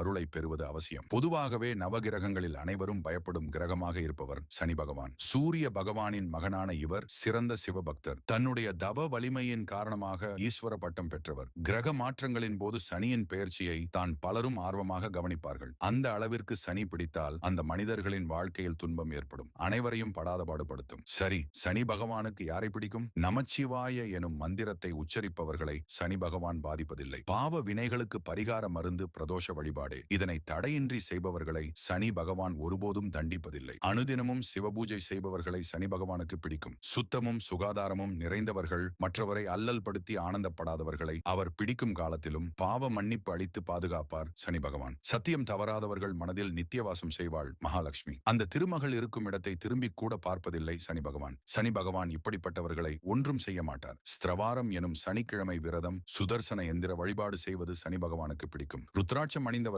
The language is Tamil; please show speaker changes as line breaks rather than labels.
அருளை பெறுவது அவசியம். பொதுவாகவே நவகிரகங்களில் அனைவரும் பயப்படும் கிரகமாக இருப்பவர் சனி பகவான். சூரிய பகவானின் மகனான இவர் சிறந்த சிவபக்தர். தன்னுடைய தவ வலிமையின் காரணமாக ஈஸ்வர பட்டம் பெற்றவர். கிரக மாற்றங்களின் போது சனியின் பெயர்ச்சியை தான் பலரும் ஆர்வமாக கவனிப்பார்கள். அந்த அளவிற்கு சனி பிடித்தால் அந்த மனிதர்களின் வாழ்க்கையில் துன்பம் ஏற்படும், அனைவரையும் படாத பாடுபடுத்தும். சரி, சனி பகவானுக்கு யாரை பிடிக்கும்? நமச்சிவாய எனும் மந்திரத்தை உச்சரிப்பவர்களை சனி பகவான் பாதிப்பதில்லை. பாவ வினைகளுக்கு பரிகார மருந்து பிரதோஷ வழிபாடு. இதனை தடையின்றி செய்பவர்களை சனி பகவான் ஒருபோதும் தண்டிப்பதில்லை. அனுதினமும் சிவபூஜை செய்பவர்களை சனி பகவானுக்கு பிடிக்கும். சுத்தமும் சுகாதாரமும் நிறைந்தவர்கள், மற்றவரை அல்லல் படுத்தி ஆனந்தப்படாதவர்களை அவர் பிடிக்கும் காலத்திலும் பாவ மன்னிப்பு அளித்து பாதுகாப்பார் சனி பகவான். சத்தியம் தவறாதவர்கள் மனதில் நித்தியவாசம் செய்வாள் மகாலட்சுமி. அந்த திருமகள் இருக்கும் இடத்தை திரும்பி கூட பார்ப்பதில்லை சனி பகவான். சனி பகவான் இப்படிப்பட்டவர்களை ஒன்றும் செய்ய மாட்டார். ஸ்திரவாரம் எனும் சனிக்கிழமை விரதம், சுதர்சன எந்திர வழிபாடு செய்வது சனி பகவானுக்கு பிடிக்கும். ருத்ராட்சம் அணிந்தவர்கள்